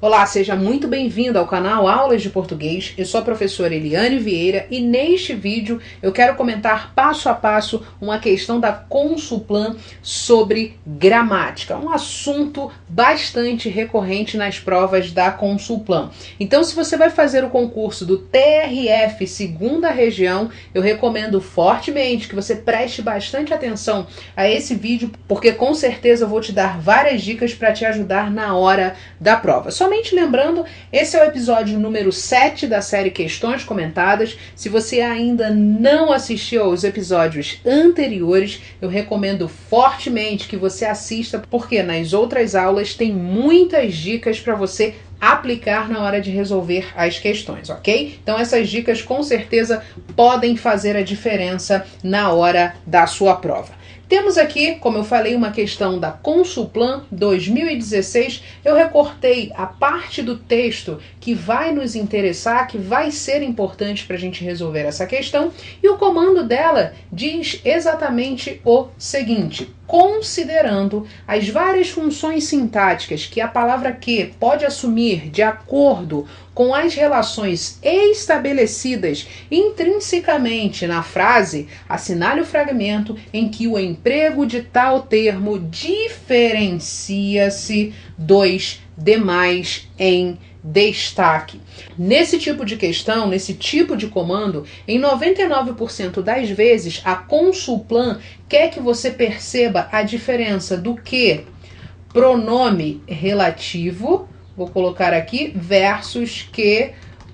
Olá, seja muito bem-vindo ao canal Aulas de Português. Eu sou a professora Eliane Vieira e neste vídeo eu quero comentar passo a passo uma questão da Consulplan sobre gramática, um assunto bastante recorrente nas provas da Consulplan. Então, se você vai fazer o concurso do TRF Segunda Região, eu recomendo fortemente que você preste bastante atenção a esse vídeo, porque com certeza eu vou te dar várias dicas para te ajudar na hora da prova. Somente lembrando, esse é o episódio número 7 da série Questões Comentadas. Se você ainda não assistiu aos episódios anteriores, eu recomendo fortemente que você assista, porque nas outras aulas tem muitas dicas para você aplicar na hora de resolver as questões, ok? Então essas dicas com certeza podem fazer a diferença na hora da sua prova. Temos aqui, como eu falei, uma questão da Consulplan 2016. Eu recortei a parte do texto que vai nos interessar, que vai ser importante para a gente resolver essa questão. E o comando dela diz exatamente o seguinte: considerando as várias funções sintáticas que a palavra que pode assumir de acordo com as relações estabelecidas intrinsecamente na frase, assinale o fragmento em que o emprego de tal termo diferencia-se dos demais em destaque. Nesse tipo de questão, nesse tipo de comando, em 99% das vezes, a Consulplan quer que você perceba a diferença do que pronome relativo, vou colocar aqui, versus que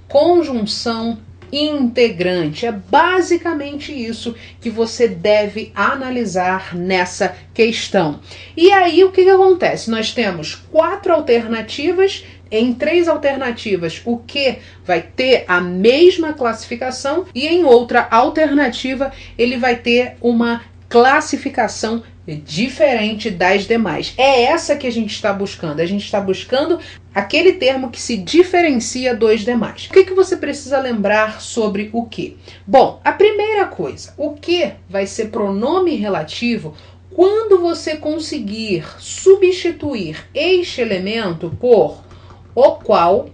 conjunção integrante. É basicamente isso que você deve analisar nessa questão. E aí o que acontece? Nós temos 4 alternativas. Em 3 alternativas, o que vai ter a mesma classificação e em outra alternativa ele vai ter uma classificação diferente das demais. É essa que a gente está buscando. A gente está buscando aquele termo que se diferencia dos demais. O que você precisa lembrar sobre o que? Bom, a primeira coisa, o que vai ser pronome relativo quando você conseguir substituir este elemento por o qual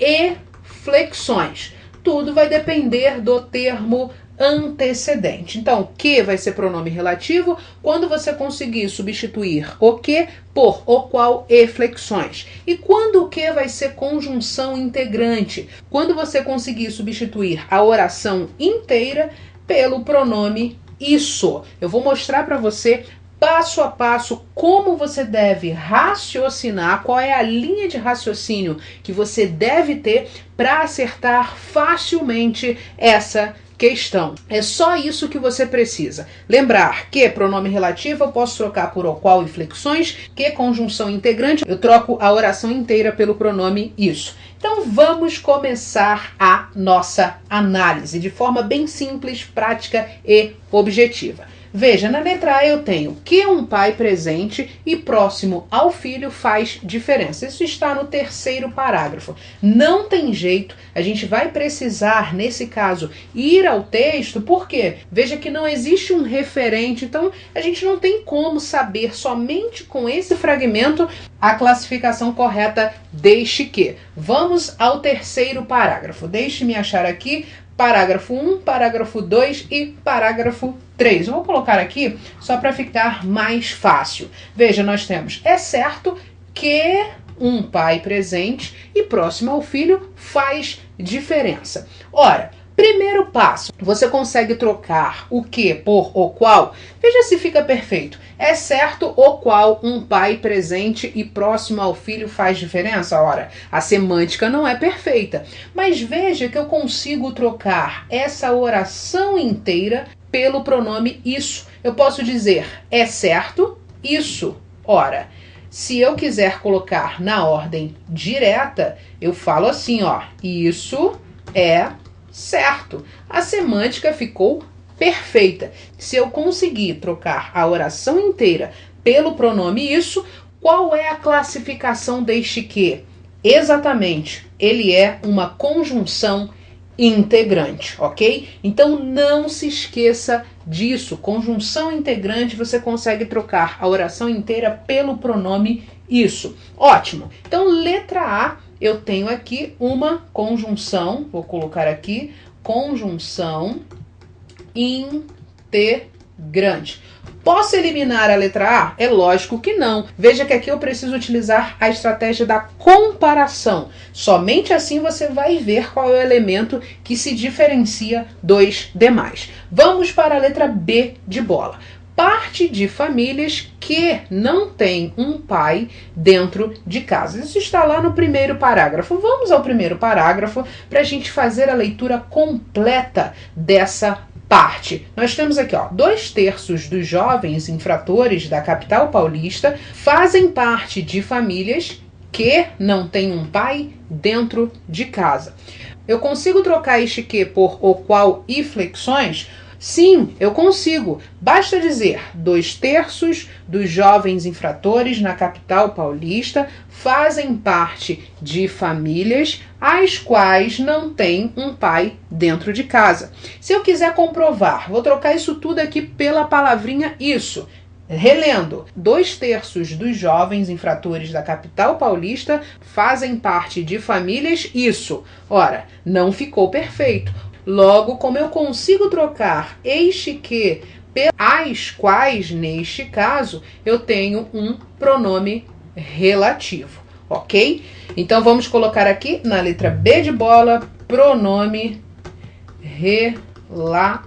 e flexões. Tudo vai depender do termo antecedente. Então, que vai ser pronome relativo quando você conseguir substituir o que por o qual e flexões. E quando o que vai ser conjunção integrante? Quando você conseguir substituir a oração inteira pelo pronome isso. Eu vou mostrar para você passo a passo como você deve raciocinar, qual é a linha de raciocínio que você deve ter para acertar facilmente essa questão. É só isso que você precisa. Lembrar que pronome relativo eu posso trocar por o qual e flexões, que conjunção integrante eu troco a oração inteira pelo pronome isso. Então vamos começar a nossa análise de forma bem simples, prática e objetiva. Veja, na letra A eu tenho que um pai presente e próximo ao filho faz diferença. Isso está no 3º parágrafo. Não tem jeito, a gente vai precisar, nesse caso, ir ao texto, porque veja que não existe um referente, então a gente não tem como saber somente com esse fragmento a classificação correta deste que. Vamos ao 3º parágrafo. Deixe-me achar aqui. Parágrafo 1, parágrafo 2 e parágrafo 3. Eu vou colocar aqui só para ficar mais fácil. Veja, nós temos: é certo que um pai presente e próximo ao filho faz diferença. Ora, primeiro passo, você consegue trocar o que por o qual? Veja se fica perfeito. É certo o qual um pai presente e próximo ao filho faz diferença? Ora, a semântica não é perfeita, mas veja que eu consigo trocar essa oração inteira pelo pronome isso. Eu posso dizer: é certo isso. Ora, se eu quiser colocar na ordem direta, eu falo assim, ó, isso é certo. A semântica ficou perfeita. Se eu conseguir trocar a oração inteira pelo pronome isso, qual é a classificação deste que? Exatamente, ele é uma conjunção integrante, ok? Então não se esqueça disso. Conjunção integrante, você consegue trocar a oração inteira pelo pronome isso. Ótimo. Então, letra A eu tenho aqui uma conjunção, vou colocar aqui, conjunção integrante. Posso eliminar a letra A? É lógico que não. Veja que aqui eu preciso utilizar a estratégia da comparação. Somente assim você vai ver qual é o elemento que se diferencia dos demais. Vamos para a letra B de bola. Parte de famílias que não têm um pai dentro de casa. Isso está lá no primeiro parágrafo. Vamos ao primeiro parágrafo para a gente fazer a leitura completa dessa parte. Nós temos aqui, ó, 2/3 dos jovens infratores da capital paulista fazem parte de famílias que não têm um pai dentro de casa. Eu consigo trocar este que por o qual e flexões? Sim, eu consigo. Basta dizer 2/3 dos jovens infratores na capital paulista fazem parte de famílias as quais não têm um pai dentro de casa. Se eu quiser comprovar, vou trocar isso tudo aqui pela palavrinha isso. Relendo, 2/3 dos jovens infratores da capital paulista fazem parte de famílias isso. Ora, não ficou perfeito. Logo, como eu consigo trocar este que as quais, neste caso, eu tenho um pronome relativo, ok? Então, vamos colocar aqui na letra B de bola, pronome relativo.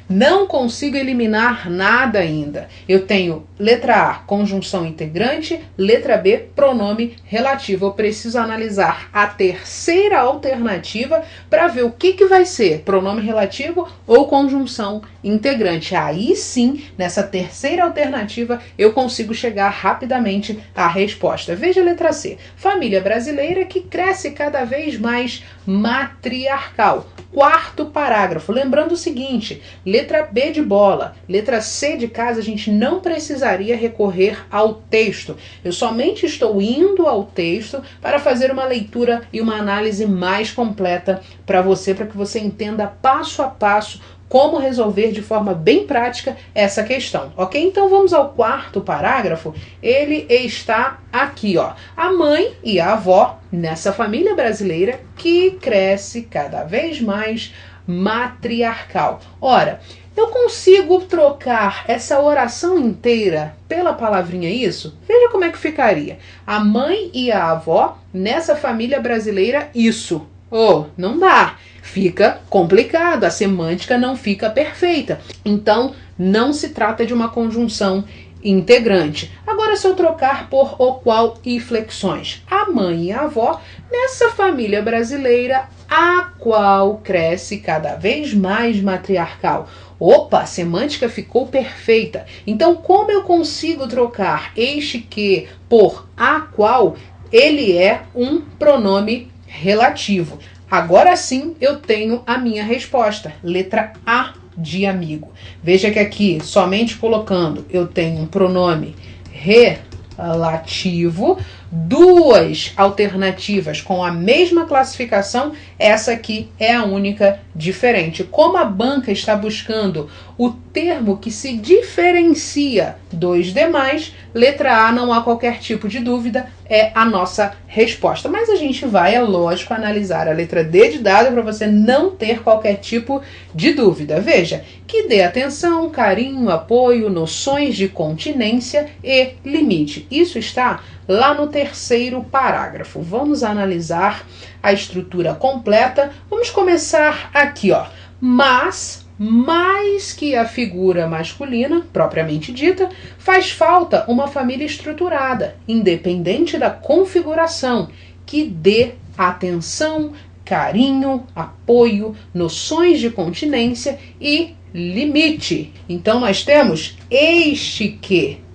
Não consigo eliminar nada ainda. Eu tenho letra A, conjunção integrante, letra B, pronome relativo. Eu preciso analisar a terceira alternativa para ver o que vai ser, pronome relativo ou conjunção integrante. Aí sim, nessa terceira alternativa, eu consigo chegar rapidamente à resposta. Veja a letra C. Família brasileira que cresce cada vez mais matriarcal. Quarto parágrafo. Lembrando o seguinte, letra B de bola, letra C de casa, a gente não precisaria recorrer ao texto. Eu somente estou indo ao texto para fazer uma leitura e uma análise mais completa para que você entenda passo a passo como resolver de forma bem prática essa questão, ok? Então vamos ao quarto parágrafo. Ele está aqui, ó. A mãe e a avó nessa família brasileira que cresce cada vez mais matriarcal. Ora, eu consigo trocar essa oração inteira pela palavrinha isso? Veja como é que ficaria. A mãe e a avó nessa família brasileira isso. Oh, não dá. Fica complicado, a semântica não fica perfeita. Então, não se trata de uma conjunção integrante. Agora, se eu trocar por o qual e flexões, a mãe e a avó nessa família brasileira, a qual cresce cada vez mais matriarcal. Opa, a semântica ficou perfeita. Então, como eu consigo trocar este que por a qual? Ele é um pronome relativo. Agora sim eu tenho a minha resposta, letra A de amigo. Veja que aqui, somente colocando, eu tenho um pronome relativo, duas alternativas com a mesma classificação, essa aqui é a única diferente. Como a banca está buscando o termo que se diferencia dos demais, letra A, não há qualquer tipo de dúvida, é a nossa resposta. Mas a gente vai, é lógico, analisar a letra D de dado para você não ter qualquer tipo de dúvida. Veja, que dê atenção, carinho, apoio, noções de continência e limite. Isso está lá no terceiro parágrafo. Vamos analisar a estrutura completa. Vamos começar aqui, ó. Mas, mais que a figura masculina, propriamente dita, faz falta uma família estruturada, independente da configuração, que dê atenção, carinho, apoio, noções de continência e limite. Então, nós temos este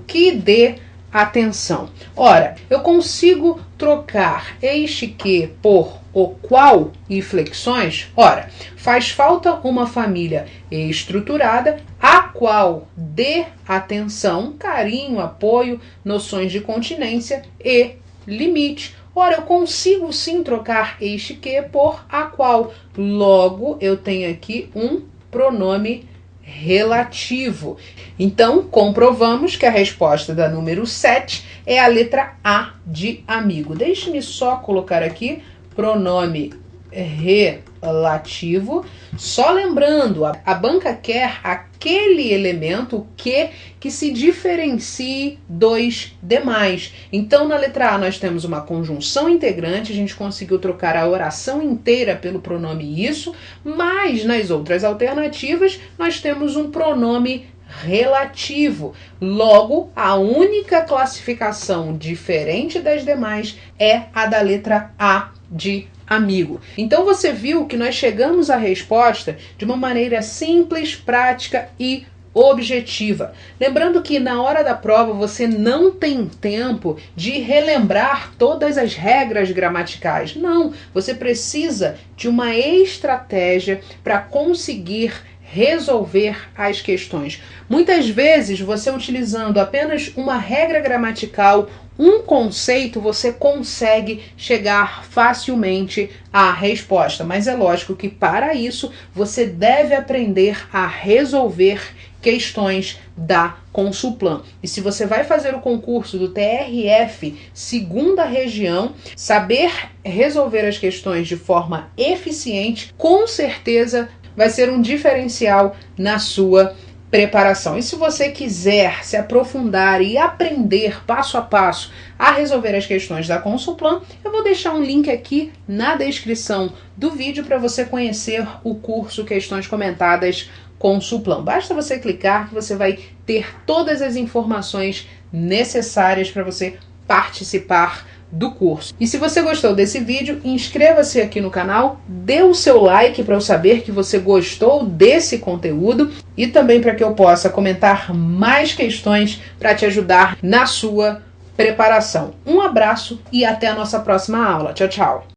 que dê atenção. Ora, eu consigo trocar este que por o qual e flexões? Ora, faz falta uma família estruturada, a qual dê atenção, carinho, apoio, noções de continência e limite. Ora, eu consigo sim trocar este que por a qual. Logo, eu tenho aqui um pronome relativo. Então, comprovamos que a resposta da número 7 é a letra A de amigo. Deixe-me só colocar aqui pronome relativo. Só lembrando, a banca quer aquele elemento que se diferencie dos demais. Então, na letra A, nós temos uma conjunção integrante, a gente conseguiu trocar a oração inteira pelo pronome isso, mas nas outras alternativas, nós temos um pronome relativo. Logo, a única classificação diferente das demais é a da letra A de amigo. Então você viu que nós chegamos à resposta de uma maneira simples, prática e objetiva. Lembrando que na hora da prova você não tem tempo de relembrar todas as regras gramaticais. Não, você precisa de uma estratégia para conseguir resolver as questões. Muitas vezes você utilizando apenas uma regra gramatical, um conceito, você consegue chegar facilmente à resposta. Mas é lógico que para isso você deve aprender a resolver questões da Consulplan. E se você vai fazer o concurso do TRF segunda região, saber resolver as questões de forma eficiente, com certeza vai ser um diferencial na sua preparação. E se você quiser se aprofundar e aprender passo a passo a resolver as questões da Consulplan, eu vou deixar um link aqui na descrição do vídeo para você conhecer o curso Questões Comentadas Consulplan. Basta você clicar que você vai ter todas as informações necessárias para você participar do curso. E se você gostou desse vídeo, inscreva-se aqui no canal, dê o seu like para eu saber que você gostou desse conteúdo e também para que eu possa comentar mais questões para te ajudar na sua preparação. Um abraço e até a nossa próxima aula. Tchau, tchau!